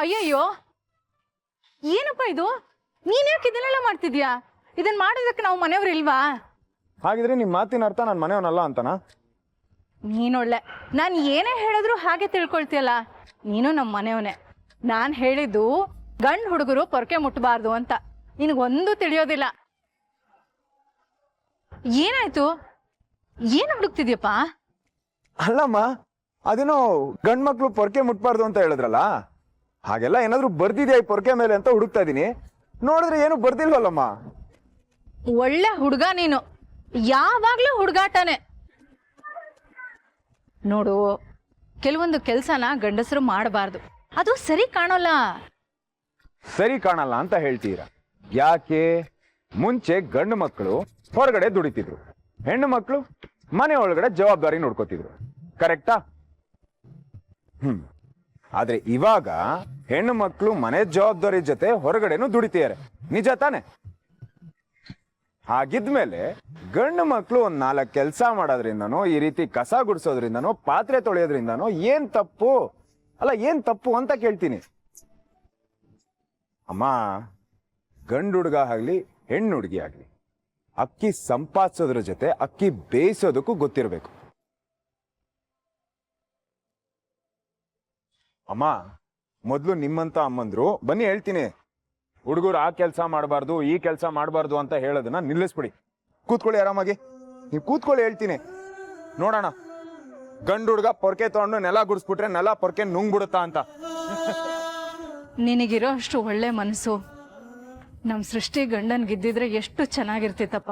ಅಯ್ಯಯ್ಯೋ, ಏನಪ್ಪ ಇದು? ನೀನ್ ಯಾಕೆ ಇದನ್ನೆಲ್ಲ ಮಾಡ್ತಿದ್ಯಾ? ಇದನ್ ಮಾಡೋದಕ್ಕೆ ನಾವು ಮನೆಯವ್ರು ಇಲ್ವಾ? ಹಾಗಿದ್ರೆ ನಿಮ್ ಮಾತಿನ ಅರ್ಥ ನಾನು ಮನೆಯವನಲ್ಲ ಅಂತನಾ? ನೀನೊಳ್ಳೆ, ನಾನು ಏನೇ ಹೇಳಿದ್ರು ಹಾಗೆ ತಿಳ್ಕೊಳ್ತೀಯಲ್ಲ. ನೀನು ನಮ್ಮ ಮನೆಯವನೇ. ನಾನು ಹೇಳಿದ್ದು ಗಂಡು ಹುಡುಗರು ಪೊರಕೆ ಮುಟ್ಟಬಾರ್ದು ಅಂತ. ನಿನಗೊಂದು ತಿಳಿಯೋದಿಲ್ಲ. ಏನಾಯ್ತು? ಏನು ಹುಡುಕ್ತಿದ್ಯಪ್ಪ? ಅಲ್ಲಮ್ಮ, ಅದೇನೋ ಗಂಡ್ ಮಕ್ಳು ಪೊರಕೆ ಮುಟ್ಬಾರ್ದು ಅಂತ ಹೇಳಿದ್ರಲ್ಲ, ಹಾಗೆಲ್ಲ ಏನಾದ್ರು ಬರ್ದಿದ್ಯಾ ಈ ಪೊರಕೆ ಮೇಲೆ ಅಂತ ಹುಡುಕ್ತಾ ಇದೀನಿ. ನೋಡಿದ್ರೆ ಏನು ಬರ್ದಿಲ್ವಲ್ಲಮ್ಮ. ಒಳ್ಳೆ ಹುಡುಗ ನೀನು, ಯಾವಾಗ್ಲೂ ಹುಡುಗಾಟನೆ. ನೋಡು, ಕೆಲವೊಂದು ಕೆಲಸನ ಗಂಡಸರು ಮಾಡಬಾರ್ದು, ಅದು ಸರಿ ಕಾಣೋಲ್ಲ. ಸರಿ ಕಾಣಲ್ಲ ಅಂತ ಹೇಳ್ತೀರಾ? ಯಾಕೆ? ಮುಂಚೆ ಗಂಡು ಮಕ್ಕಳು ಹೊರಗಡೆ ದುಡಿತಿದ್ರು, ಹೆಣ್ಣು ಮಕ್ಕಳು ಮನೆ ಒಳಗಡೆ ಜವಾಬ್ದಾರಿ ನೋಡ್ಕೋತಿದ್ರು, ಕರೆಕ್ಟಾ? ಆದ್ರೆ ಇವಾಗ ಹೆಣ್ಣು ಮಕ್ಕಳು ಮನೆ ಜವಾಬ್ದಾರಿ ಜೊತೆ ಹೊರಗಡೆನೂ ದುಡಿತಿದ್ದಾರೆ, ನಿಜ ತಾನೆ? ಹಾಗಿದ್ಮೇಲೆ ಗಂಡು ಮಕ್ಕಳು ಒಂದ್ 4 ಕೆಲಸ ಮಾಡೋದ್ರಿಂದನೋ, ಈ ರೀತಿ ಕಸ ಗುಡಿಸೋದ್ರಿಂದನೋ, ಪಾತ್ರೆ ತೊಳೆಯೋದ್ರಿಂದನೋ ಏನ್ ತಪ್ಪು? ಅಲ್ಲ, ಏನ್ ತಪ್ಪು ಅಂತ ಕೇಳ್ತೀನಿ. ಅಮ್ಮ, ಗಂಡು ಹುಡುಗ ಆಗ್ಲಿ ಹೆಣ್ಣು ಹುಡುಗಿ ಆಗ್ಲಿ ಅಕ್ಕಿ ಸಂಪಾದಿಸೋದ್ರ ಜೊತೆ ಅಕ್ಕಿ ಬೇಯಿಸೋದಕ್ಕೂ ಗೊತ್ತಿರಬೇಕು. ಅಮ್ಮ, ಮೊದಲು ನಿಮ್ಮಂತ ಅಮ್ಮಂದ್ರು ಬನ್ನಿ ಹೇಳ್ತೀನಿ, ಹುಡುಗರು ಆ ಕೆಲಸ ಮಾಡಬಾರ್ದು ಈ ಕೆಲಸ ಮಾಡಬಾರ್ದು ಅಂತ ಹೇಳೋದನ್ನ ನಿಲ್ಲಿಸ್ಬಿಡಿ. ಕೂತ್ಕೊಳ್ಳಿ ಆರಾಮಾಗಿ, ನೀವು ಕೂತ್ಕೊಳ್ಳಿ, ಹೇಳ್ತೀನಿ. ನೋಡೋಣ, ಗಂಡು ಹುಡುಗ ಪೊರಕೆ ತಗೊಂಡು ನೆಲ ಗುಡಿಸ್ಬಿಟ್ರೆ ನೆಲ ಪೊರಕೆ ನುಂಗ್ಬಿಡುತ್ತಾ ಅಂತ. ನಿನಗಿರೋ ಅಷ್ಟು ಒಳ್ಳೆ ಮನಸ್ಸು ನಮ್ ಸೃಷ್ಟಿ ಗಂಡನ್ಗಿದ್ದಿದ್ರೆ ಎಷ್ಟು ಚೆನ್ನಾಗಿರ್ತಿತ್ತಪ್ಪ.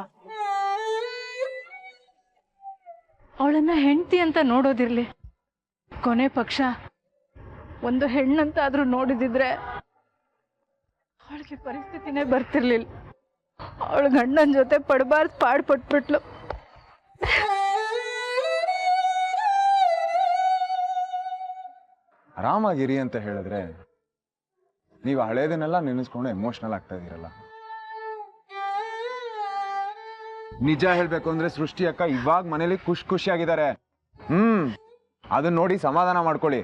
ಅವಳನ್ನ ಹೆಂಡತಿ ಅಂತ ನೋಡೋದಿರ್ಲಿ, ಕೊನೆ ಪಕ್ಷ ಒಂದು ಹೆಣ್ಣಂತ ಆದ್ರೂ ನೋಡಿದಿದ್ರೆ ಅವಳಿಗೆ ಪರಿಸ್ಥಿತಿನೇ ಬರ್ತಿರ್ಲಿಲ್ಲ. ಅವಳ ಗಂಡನ ಜೊತೆ ಪಡಬಾರ್ದು ಪಾಡ್ಪಟ್ಬಿಟ್ಲು. ಆರಾಮಾಗಿರಿ ಅಂತ ಹೇಳಿದ್ರೆ ನೀವು ಹಳೇದನ್ನೆಲ್ಲ ನೆನೆಸ್ಕೊಂಡು ಎಮೋಷನಲ್ ಆಗ್ತಾ ಇದೀರಲ್ಲ. ನಿಜ ಹೇಳ್ಬೇಕು ಅಂದ್ರೆ ಸೃಷ್ಟಿ ಅಕ್ಕ ಇವಾಗ ಮನೇಲಿ ಖುಷಿಯಾಗಿದ್ದಾರೆ. ಅದನ್ನ ನೋಡಿ ಸಮಾಧಾನ ಮಾಡ್ಕೊಳ್ಳಿ.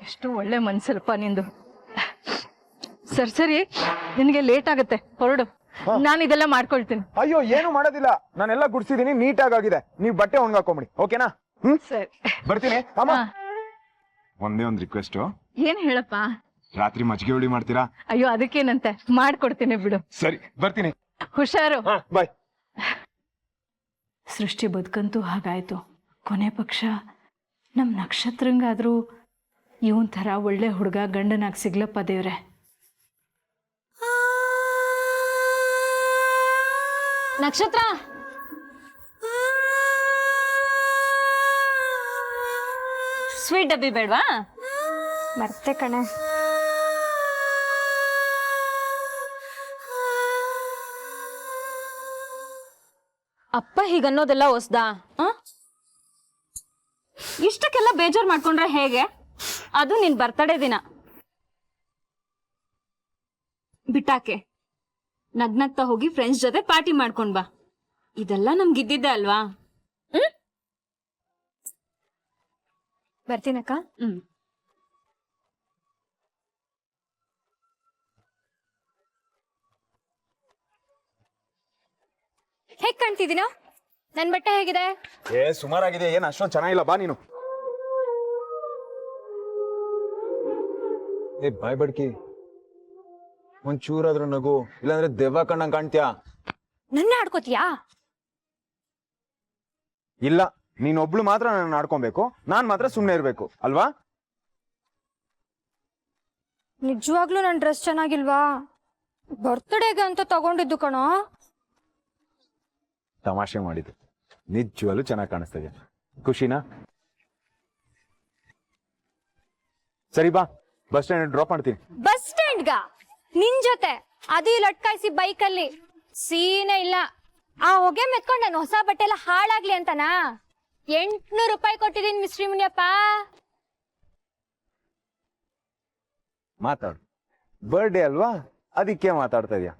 ಎಷ್ಟು ಒಳ್ಳೆ ಮನ್ಸಲ್ಪ ನಿಂದು. ಸರಿ, ನಿನಗೆ ಲೇಟ್ ಆಗತ್ತೆ, ಹೊರಡು. ನಾನು ಇದೆಲ್ಲ ಮಾಡ್ಕೊಳ್ತೀನಿ. ಅಯ್ಯೋ, ಏನು ಮಾಡೋದಿಲ್ಲ, ನಾನೆಲ್ಲ ಗುಡ್ಸಿದೀನಿ, ನೀಟಾಗಿದೆ. ನೀವು ಬಟ್ಟೆ ಒಣಗಾಕೊಂಬಿಡಿ, ಓಕೆನಾ? ಸರಿ, ಬರ್ತೀನಿ. ಅಮ್ಮ, ಒಂದೇ ಒಂದು ರಿಕ್ವೆಸ್ಟ್. ಏನ್ ಹೇಳಪ್ಪ? ರಾತ್ರಿ ಮಜ್ಜಿಗೆ ಹುಳಿ ಮಾಡ್ತೀರಾ? ಅಯ್ಯೋ, ಅದಕ್ಕೇನಂತೆ, ಮಾಡ್ಕೊಡ್ತೀನಿ ಬಿಡು. ಸರಿ, ಬರ್ತೀನಿ. ಹುಷಾರು. ಬಾಯ್. ಸೃಷ್ಟಿ ಬದುಕಂತೂ ಹಾಗಾಯ್ತು. ಕೊನೆ ಪಕ್ಷ ನಮ್ ನಕ್ಷತ್ರಂಗಾದ್ರೂ ಇವನ್ ಥರ ಒಳ್ಳೆ ಹುಡುಗ ಗಂಡನಾಗಿ ಸಿಗ್ಲಪ್ಪ ದೇವ್ರೆ. ನಕ್ಷತ್ರ, ಸ್ವೀಟ್ ಡಬ್ಬಿ ಬೇಡವಾ? ಮರ್ತೆ ಕಣೆ. ಅಪ್ಪ ಹೀಗನ್ನೋದೆಲ್ಲ ಹೊಸ್ದಾ? ಇಷ್ಟಕ್ಕೆಲ್ಲ ಬೇಜಾರು ಮಾಡ್ಕೊಂಡ್ರೆ ಹೇಗೆ? ಅದು ನಿನ್ ಬರ್ತಡೇ ದಿನ. ಬಿಟ್ಟಾಕೆ, ನಗ್ನಗ್ತಾ ಹೋಗಿ ಫ್ರೆಂಡ್ಸ್ ಜೊತೆ ಪಾರ್ಟಿ ಮಾಡ್ಕೊಂಡ್ ಬಾ. ಇದೆಲ್ಲ ನಮ್ಗಿದ್ದಿದ್ದೆ ಅಲ್ವಾ? ಬರ್ತೀನಕ್ಕ. ಹೇಗ್ ಕಾಣ್ತಿದ್ದೀನೋ? ನನ್ ಬಟ್ಟೆ ಹೇಗಿದೆ? ಸುಮಾರಾಗಿದೆ, ಏನ್ ಅಷ್ಟೊಂದು ಚೆನ್ನಾಗಿಲ್ಲ. ಬಾ ನೀನು. ಬಾಯ್ ಬಡ್ಕಿ, ಒಂಚೂರಾದ್ರೂ ನಗು, ಇಲ್ಲಾಂದ್ರೆ ದೆವ್ವ ಕಣ್ಣಂಗ್ ಕಾಣ್ತೀಯಾ? ನನ್ನ ಆಡ್ಕೋತೀಯಾ? ಇಲ್ಲ, ನೀನೊಬ್ಳು ಮಾತ್ರ ನನ್ನ ಆಡ್ಕೊಬೇಕು, ನಾನ್ ಮಾತ್ರ ಸುಮ್ನೆ ಇರ್ಬೇಕು ಅಲ್ವಾ? ನಿಜವಾಗ್ಲೂ ನನ್ ಡ್ರೆಸ್ ಚೆನ್ನಾಗಿಲ್ವಾ? ಬರ್ತ್ಡೇಗೆ ಅಂತ ತಗೊಂಡಿದ್ದು ಕಣೋ. ತಮಾಷೆ ಮಾಡಿದ್ದು, ನಿಜವಾಗ್ಲೂ ಚೆನ್ನಾಗಿ ಕಾಣಿಸ್ತಾ ಇದೆ. ಖುಷಿನಾ? ಸರಿ ಬಾ, ಬಸ್ ಸ್ಟ್ಯಾಂಡ್ ಡ್ರಾಪ್ ಮಾಡ್ತೀನಿ. ಬಸ್ ಸ್ಟ್ಯಾಂಡ್ಗ ನಿನ್ ಜೊತೆ? ಅದು ಲಟ್ಕಾಯಿಸಿ ಬೈಕಲ್ಲಿ ಸೀನೆ ಇಲ್ಲ. ಆ ಹೊಗೆ ಮೆತ್ಕೊಂಡು ನಾನು ಹೊಸ ಬಟ್ಟೆ ಎಲ್ಲ ಹಾಳಾಗ್ಲಿ ಅಂತನಾ? 800 ರೂಪಾಯಿ ಕೊಟ್ಟಿದ್ದೀನಿ ಮಿಸ್ಟ್ರಿ ಮುನಿಯಪ್ಪ. ಮಾತಾಡು, ಬರ್ಡೇ ಅಲ್ವಾ, ಅದಕ್ಕೆ ಮಾತಾಡ್ತಾ ಇದೀಯ.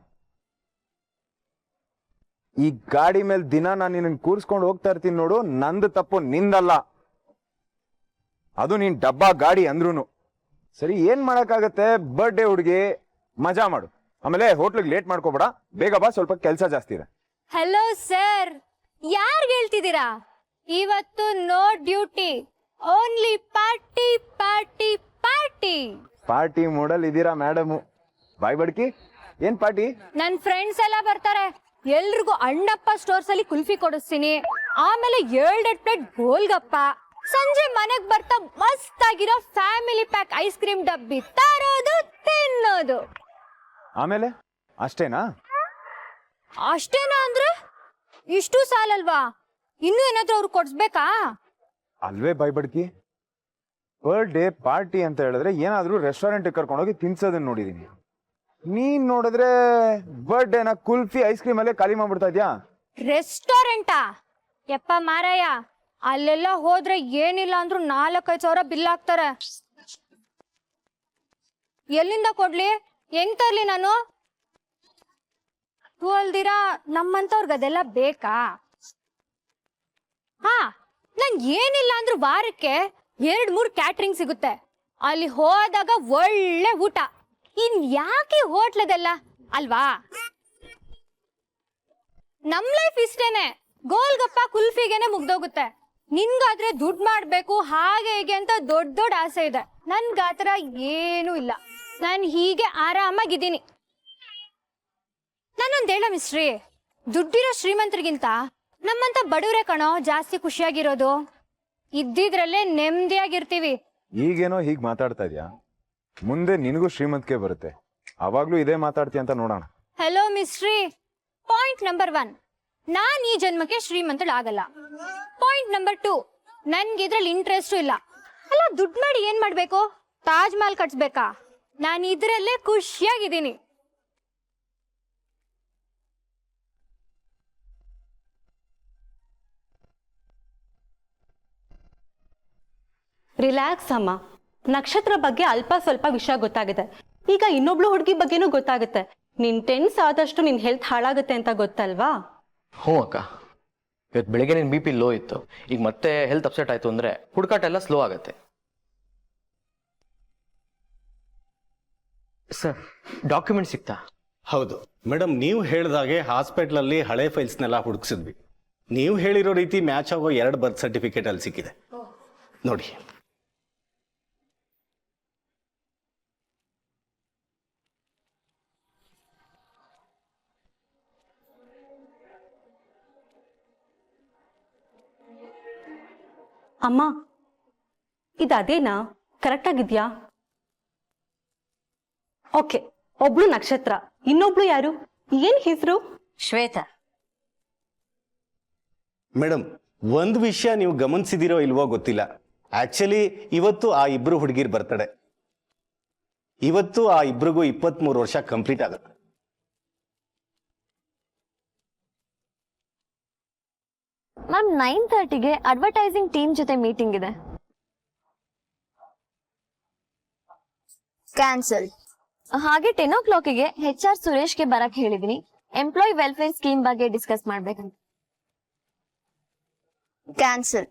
ಈ ಗಾಡಿ ಮೇಲೆ ದಿನ ನಾನು ನಿನ್ನ ಕೂರಿಸ್ಕೊಂಡು ಹೋಗ್ತಾ ಇರ್ತೀನಿ ನೋಡು, ನಂದು ತಪ್ಪು ನಿಂದಲ್ಲ. ಅದು ನೀನ್ ಡಬ್ಬಾ ಗಾಡಿ ಅಂದ್ರೂನು. ಸರಿ, ಏನ್ ಮಾಡಕ್ಕಾಗತ್ತೆ, ಬರ್ಡೇ ಹುಡುಗಿ, ಮಜಾ ಮಾಡು. ಆಮೇಲೆ ಹೋಟ್ಲಿಗೆ ಲೇಟ್ ಮಾಡ್ಕೋಬೇಡ, ಬೇಗ ಬಾ, ಸ್ವಲ್ಪ ಕೆಲಸ ಜಾಸ್ತಿ ಇದೆ. ಹಲೋ ಸರ್, ಯಾರ್ಗ್ ಹೇಳ್ತಿದ್ದೀರಾ? ಇವತ್ತು no duty, only party party party. Party ಮೂಡಲ್ ಇದೀರಾ ಮೇಡಮ್? ಬಾಯ್ ಬಡ್ಕಿ, ಏನ್ ಪಾರ್ಟಿ? ನನ್ ಫ್ರೆಂಡ್ಸ್ ಎಲ್ಲ ಬರ್ತಾರೆ. ಎಲ್ರಿಗೂ ಅಣ್ಣಪ್ಪ ಸ್ಟೋರ್ಸ್ ಅಲ್ಲಿ ಕುಲ್ಫಿ ಕೊಡಿಸ್ತೀನಿ. ಆಮೇಲೆ 2 ಪ್ಲೇಟ್ ಗೋಲ್ಗಪ್ಪ. ಸಂಜೆ ಮನೆಗ್ ಬರ್ತಾ ಮಸ್ತ್ ಆಗಿರೋ ಫ್ಯಾಮಿಲಿ ಪ್ಯಾಕ್ ಐಸ್ ಕ್ರೀಮ್ ಡಬ್ಬಿ ತರೋದು, ತಿನ್ನೋದು. ಆಮೇಲೆ ಅಷ್ಟೇನಾ? ಅಷ್ಟೇನಾ ಅಂದ್ರೆ ಇಷ್ಟು ಸಾಲಲ್ವಾ? ಇನ್ನೂ ಏನಾದ್ರೂ ಅವ್ರು ಕೊಡ್ಸ್ಬೇಕಾ? ಅಲ್ವೇ ಬಾಯ್ ಬಡ್ಕಿ, ಬರ್ಡೇ ಪಾರ್ಟಿ ಅಂತ ಹೇಳಿದ್ರೆ ಏನಾದ್ರೂ ರೆಸ್ಟೋರೆಂಟ್ ಕರ್ಕೊಂಡೋಗಿ ತಿನ್ಸೋದನ್ನ ನೋಡಿದೀನಿ. ನೀನ್ ನೋಡಿದ್ರೆ ಬರ್ಡೇನ ಕುಲ್ಫಿ ಐಸ್ ಕ್ರೀಮ್ ಅಲ್ಲೇ ಖಾಲಿ ಮಾಡ್ಬಿಡ್ತಾ ಇದ್ಯಾ. ರೆಸ್ಟೋರೆಂಟಾ? ಯಪ್ಪ ಮಾರಾಯ, ಅಲ್ಲೆಲ್ಲ ಹೋದ್ರೆ ಏನಿಲ್ಲ ಅಂದ್ರೂ 4-5 ಸಾವಿರ ಬಿಲ್ ಹಾಕ್ತಾರೆ. ಎಲ್ಲಿಂದ ಕೊಡ್ಲಿ? ಹೆಂಗ್ ತರ್ಲಿ ನಾನು? ಅಲ್ದಿರಾ ನಮ್ಮಂತವ್ರಿಗೆ ಅದೆಲ್ಲ ಬೇಕಾ? ಹಾ, ನಂಗೆ ಏನಿಲ್ಲ ಅಂದ್ರೂ ವಾರಕ್ಕೆ 2-3 ಕ್ಯಾಟ್ರಿಂಗ್ ಸಿಗುತ್ತೆ. ಅಲ್ಲಿ ಹೋದಾಗ ಒಳ್ಳೆ ಊಟ. ಇನ್ ಯಾಕೆ ಹೋಟ್ಲದೆಲ್ಲ ಅಲ್ವಾ? ನಮ್ ಲೈಫ್ ಇಷ್ಟೇನೆ, ಗೋಲ್ಗಪ್ಪ ಕುಲ್ಫಿಗೆನೆ ಮುಗ್ದೋಗುತ್ತೆ. ನಿನ್ಗಾದ್ರೆ ದುಡ್ಡು ಮಾಡ್ಬೇಕು ಹಾಗೆ ಹೀಗೆ ಅಂತ ದೊಡ್ಡ ದೊಡ್ಡ ಆಸೆ ಇದೆ. ನನ್ಗಾತರ ಏನೂ ಇಲ್ಲ. ನಾನು ಹೀಗೆ ಆರಾಮಾಗಿದ್ದೀನಿ. ನಾನೊಂದ್ ಹೇಳ ಮಿಸ್ಟ್ರಿ, ದುಡ್ಡಿರೋ ಶ್ರೀಮಂತರಿಗಿಂತ ನಮ್ಮಂತ ಬಡವರೇ ಕಣೋ ಜಾಸ್ತಿ ಖುಷಿಯಾಗಿರೋದು. ಇದ್ದಿದ್ರಲ್ಲೇ ನೆಮ್ಮದಿಯಾಗಿರ್ತೀವಿ. ಈಗೇನೋ ಹೀಗ್ ಮಾತಾಡ್ತಾ ಇದ್ಯಾ, ಮುಂದೆ ನಿನಗೂ ಶ್ರೀಮಂತಿಕೆ ಬರುತ್ತೆ, ಅವಾಗ್ಲೂ ಇದೇ ಮಾತಾಡ್ತೀಯ ಅಂತ ನೋಡೋಣ. ಹಲೋ ಮಿಸ್ಟ್ರಿ, ಪಾಯಿಂಟ್ ನಂಬರ್ 1, ನಾನ್ ಈ ಜನ್ಮಕ್ಕೆ ಶ್ರೀಮಂತಳಾಗಲ್ಲ. ಪಾಯಿಂಟ್ ನಂಬರ್ 2, ನನ್ಗೆ ಇದ್ರಲ್ಲಿ ಇಂಟ್ರೆಸ್ಟ್ ಇಲ್ಲ. ಅಲ್ಲ, ದುಡ್ಡು ಮಾಡಿ ಏನ್ ಮಾಡ್ಬೇಕು? ತಾಜ್ ಮಹಲ್ ಕಟ್ಸ್ಬೇಕಾ? ನಾನು ಇದ್ರಲ್ಲೇ ಖುಷಿಯಾಗಿದ್ದೀನಿ. ರಿಲ್ಯಾಕ್ಸ್ ಅಮ್ಮ, ನಕ್ಷತ್ರ ಬಗ್ಗೆ ಅಲ್ಪ ಸ್ವಲ್ಪ ವಿಷಯ ಗೊತ್ತಾಗಿದೆ. ಈಗ ಇನ್ನೊಬ್ಳು ಹುಡುಗಿ ಬಗ್ಗೆನೂ ಗೊತ್ತಾಗುತ್ತೆ. ನಿನ್ ಟೆನ್ಸ್ ಆದಷ್ಟು ನಿನ್ ಹೆಲ್ತ್ ಹಾಳಾಗುತ್ತೆ ಅಂತ ಗೊತ್ತಲ್ವಾ? ಹ್ಞೂ ಅಕ್ಕ, ಇವತ್ತು ಬೆಳಿಗ್ಗೆ ನಿನ್ನ BP ಲೋ ಇತ್ತು, ಈಗ ಮತ್ತೆ ಹೆಲ್ತ್ ಅಪ್ಸೆಟ್ ಆಯಿತು ಅಂದರೆ ಹುಡುಕಾಟ ಎಲ್ಲ ಸ್ಲೋ ಆಗುತ್ತೆ. ಸರ್, ಡಾಕ್ಯುಮೆಂಟ್ ಸಿಗ್ತಾ? ಹೌದು ಮೇಡಮ್, ನೀವು ಹೇಳಿದಾಗೆ ಹಾಸ್ಪಿಟ್ಲಲ್ಲಿ ಹಳೆ ಫೈಲ್ಸ್ನೆಲ್ಲ ಹುಡುಕ್ಸಿದ್ವಿ. ನೀವು ಹೇಳಿರೋ ರೀತಿ ಮ್ಯಾಚ್ ಆಗೋ 2 ಬರ್ತ್ ಸರ್ಟಿಫಿಕೇಟ್ ಅಲ್ಲಿ ಸಿಕ್ಕಿದೆ ನೋಡಿ. ಅಮ್ಮ, ಇದೇನಾ? ಕರೆಕ್ಟ್ ಆಗಿದ್ಯಾ? ಓಕೆ, ಒಬ್ಳು ನಕ್ಷತ್ರ, ಇನ್ನೊಬ್ಳು ಯಾರು? ಏನ್ ಹೆಸರು? ಶ್ವೇತಾ. ಮೇಡಮ್, ಒಂದು ವಿಷಯ ನೀವು ಗಮನಿಸಿದಿರೋ ಇಲ್ವೋ ಗೊತ್ತಿಲ್ಲ. ಆಕ್ಚುಲಿ ಇವತ್ತು ಆ ಇಬ್ರು ಹುಡುಗಿರ್ ಬರ್ತಡೆ. ಇವತ್ತು ಆ ಇಬ್ರಿಗೂ 23 ವರ್ಷ ಕಂಪ್ಲೀಟ್ ಆಗುತ್ತೆ. ಮ್ಯಾಮ್, 9:30ಗೆ ಅಡ್ವರ್ಟೈಸಿಂಗ್ ಟೀಮ್ ಜೊತೆ ಮೀಟಿಂಗ್ ಇದೆ. ಕ್ಯಾನ್ಸಲ್. ಹಾಗೆ 10 o'clockಗೆ HR ಸುರೇಶ್ಗೆ ಬರಕ್ ಹೇಳಿದೀನಿ. ಎಂಪ್ಲಾಯ್ ವೆಲ್ಫೇರ್ ಸ್ಕೀಮ್ ಬಗ್ಗೆ ಡಿಸ್ಕಸ್ ಮಾಡ್ಬೇಕಂತ. ಕ್ಯಾನ್ಸಲ್.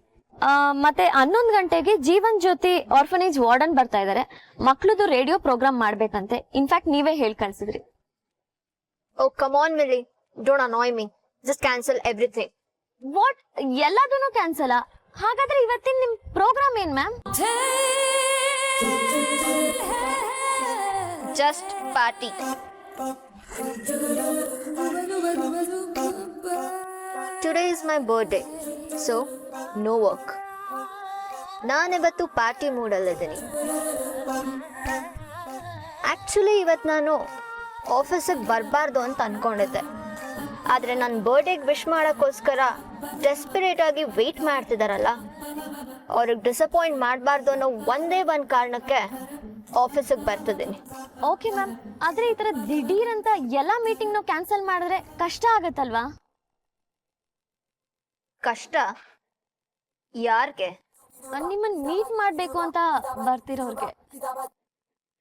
ಮತ್ತೆ 11 ಗಂಟೆಗೆ ಜೀವನ್ ಜ್ಯೋತಿ ಆರ್ಫನೇಜ್ ವಾರ್ಡನ್ ಬರ್ತಾ ಇದಾರೆ. ಮಕ್ಳದು ರೇಡಿಯೋ ಪ್ರೋಗ್ರಾಮ್ ಮಾಡ್ಬೇಕಂತೆ. ಇನ್ಫ್ಯಾಕ್ಟ್ ನೀವೇ ಹೇಳಿ ಕಳ್ಸಿದ್ರಿ. Oh, come on, Millie. Don't annoy me. Just cancel everything. What? ಎಲ್ಲದೂನು ಕ್ಯಾನ್ಸಲ್? ಹಾಗಾದ್ರೆ ಇವತ್ತಿನ ನಿಮ್ ಪ್ರೋಗ್ರಾಮ್ ಏನ್ ma'am? Just party. Today is my birthday, so no work. ನಾನಿವತ್ತು ಪಾರ್ಟಿ ಮೂಡಲ್ಲಿದ್ದೀನಿ. ಆಕ್ಚುಲಿ ಇವತ್ತು ನಾನು ಆಫೀಸಿಗೆ ಬರಬಾರ್ದು ಅಂತ ಅನ್ಕೊಂಡಿದ್ದೆ. ಆದರೆ ನನ್ನ ಬರ್ಡೇಗೆ ವಿಶ್ ಮಾಡೋಕ್ಕೋಸ್ಕರ ಡೆಸ್ಪರೇಟ್ ಆಗಿ ವೆಯ್ಟ್ ಮಾಡ್ತಿದಾರಲ್ಲ, ಅವ್ರಿಗೆ ಡಿಸಪಾಯಿಂಟ್ ಮಾಡಬಾರ್ದು ಅನ್ನೋ ಒಂದೇ ಒಂದು ಕಾರಣಕ್ಕೆ ಆಫೀಸಿಗೆ ಬರ್ತಿದ್ದೀನಿ. ಓಕೆ ಮ್ಯಾಮ್, ಆದ್ರೆ ಈ ತರ ದಿಢೀರ್ ಅಂತ ಎಲ್ಲಾ ಮೀಟಿಂಗ್ ನ ಕ್ಯಾನ್ಸಲ್ ಮಾಡಿದ್ರೆ ಕಷ್ಟ ಆಗತ್ತಲ್ವಾ? ಕಷ್ಟ ಯಾರ್ಗೆ? ನಿಮ್ಮನ್ ಮೀಟ್ ಮಾಡ್ಬೇಕು ಅಂತ ಬರ್ತಿರೋರ್ಗೆ.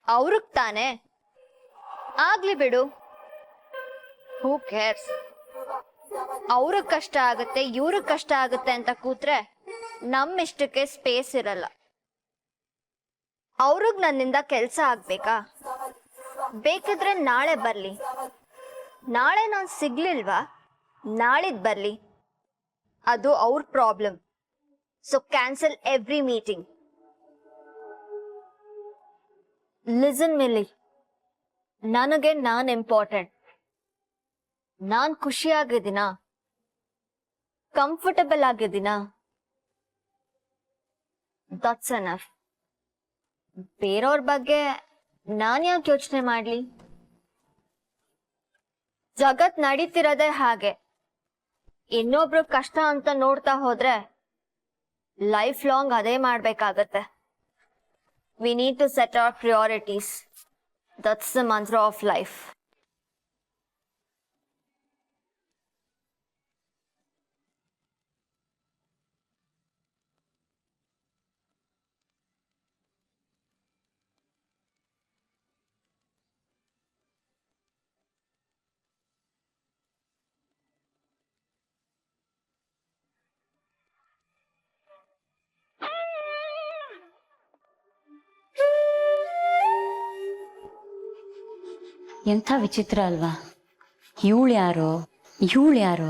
ಅವ್ರಿಗೆ ತಾನೇ. ಆಗ್ಲಿ ಬಿಡು, ಹೂ ಕೇರ್ಸ್. ಅವ್ರಿಗೆ ಕಷ್ಟ ಆಗುತ್ತೆ, ಇವ್ರಿಗೆ ಕಷ್ಟ ಆಗುತ್ತೆ ಅಂತ ಕೂತ್ರೆ ನಮ್ಮ ಇಷ್ಟಕ್ಕೆ ಸ್ಪೇಸ್ ಇರಲ್ಲ. ಅವ್ರಿಗೆ ನನ್ನಿಂದ ಕೆಲಸ ಆಗ್ಬೇಕಾ? ಬೇಕಿದ್ರೆ ನಾಳೆ ಬರ್ಲಿ. ನಾಳೆ ನಾನು ಸಿಗ್ಲಿಲ್ವಾ, ನಾಳಿದ್ ಬರ್ಲಿ. ಅದು ಅವ್ರ problem. So cancel every meeting. Listen Millie, ನನಗೆ ನಾನ್ ಇಂಪಾರ್ಟೆಂಟ್. ನಾನ್ ಖುಷಿಯಾಗಿದ್ದೀನ, ಕಂಫರ್ಟಬಲ್ ಆಗಿದ್ದೀನ, ದಟ್ಸ್ ಎನಫ್. ಬೇರೆಯವ್ರ ಬಗ್ಗೆ ನಾನ್ ಯಾಕೆ ಯೋಚನೆ ಮಾಡ್ಲಿ? ಜಗತ್ ನಡೀತಿರೋದೇ ಹಾಗೆ. ಇನ್ನೊಬ್ರು ಕಷ್ಟ ಅಂತ ನೋಡ್ತಾ ಹೋದ್ರೆ ಲೈಫ್ ಲಾಂಗ್ ಅದೇ ಮಾಡ್ಬೇಕಾಗತ್ತೆ. We need to set our priorities. That's the mantra of life. ಎಂಥ ವಿಚಿತ್ರ ಅಲ್ವಾ? ಇವಳು ಯಾರೋ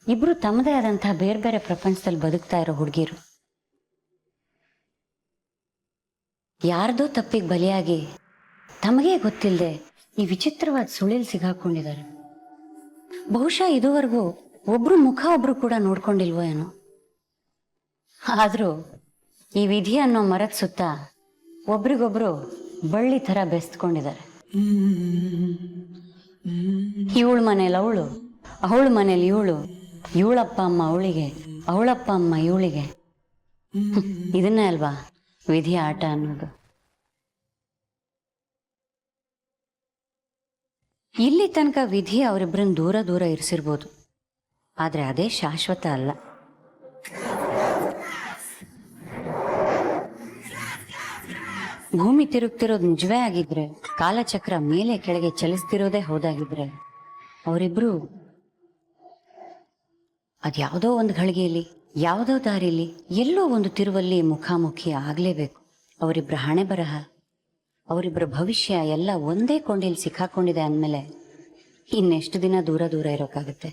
ಇಬ್ರು ತಮ್ಮದೇ ಆದಂತಹ ಬೇರೆ ಬೇರೆ ಪ್ರಪಂಚದಲ್ಲಿ ಬದುಕ್ತಾ ಇರೋ ಹುಡುಗಿರು. ಯಾರ್ದೋ ತಪ್ಪಿಗೆ ಬಲಿಯಾಗಿ ತಮಗೇ ಗೊತ್ತಿಲ್ಲದೆ ಈ ವಿಚಿತ್ರವಾದ ಸುಳಿಲ್ ಸಿಗಾಕೊಂಡಿದ್ದಾರೆ. ಬಹುಶಃ ಇದುವರೆಗೂ ಒಬ್ರು ಮುಖ ಒಬ್ರು ಕೂಡ ನೋಡ್ಕೊಂಡಿಲ್ವೋ ಏನೋ. ಆದ್ರೂ ಈ ವಿಧಿ ಅನ್ನೋ ಮರದ ಸುತ್ತ ಒಬ್ರಿಗೊಬ್ರು ಬಳ್ಳಿ ಥರ ಬೆಸ್ತ್ಕೊಂಡಿದ್ದಾರೆ. ಇವಳ ಮನೇಲಿ ಅವಳ ಮನೇಲಿ ಇವಳಪ್ಪ ಅಮ್ಮ ಅವಳಿಗೆ, ಅವಳಪ್ಪ ಅಮ್ಮ ಇವಳಿಗೆ. ಇದನ್ನೇ ಅಲ್ವಾ ವಿಧಿ ಆಟ ಅನ್ನೋದು. ಇಲ್ಲಿ ತನಕ ವಿಧಿ ಅವರಿಬ್ಬರನ್ನ ದೂರ ದೂರ ಇರಿಸಿರ್ಬೋದು, ಆದ್ರೆ ಅದೇ ಶಾಶ್ವತ ಅಲ್ಲ. ಭೂಮಿ ತಿರುಗ್ತಿರೋದು ನಿಜವೇ ಆಗಿದ್ರೆ, ಕಾಲಚಕ್ರ ಮೇಲೆ ಕೆಳಗೆ ಚಲಿಸ್ತಿರೋದೇ ಹೌದಾಗಿದ್ರೆ, ಅವರಿಬ್ರು ಅದ್ಯಾವುದೋ ಒಂದು ಘಳಿಗೆಯಲ್ಲಿ, ಯಾವುದೋ ದಾರಿಲಿ, ಎಲ್ಲೋ ಒಂದು ತಿರುವಲ್ಲಿ ಮುಖಾಮುಖಿ ಆಗ್ಲೇಬೇಕು. ಅವರಿಬ್ಬರ ಹಣೆ ಬರಹ, ಅವರಿಬ್ಬರ ಭವಿಷ್ಯ ಎಲ್ಲ ಒಂದೇ ಕೊಂಡಿಯಲ್ಲಿ ಸಿಕ್ಕಾಕೊಂಡಿದೆ ಅಂದಮೇಲೆ ಇನ್ನೆಷ್ಟು ದಿನ ದೂರ ದೂರ ಇರೋಕ್ಕಾಗತ್ತೆ?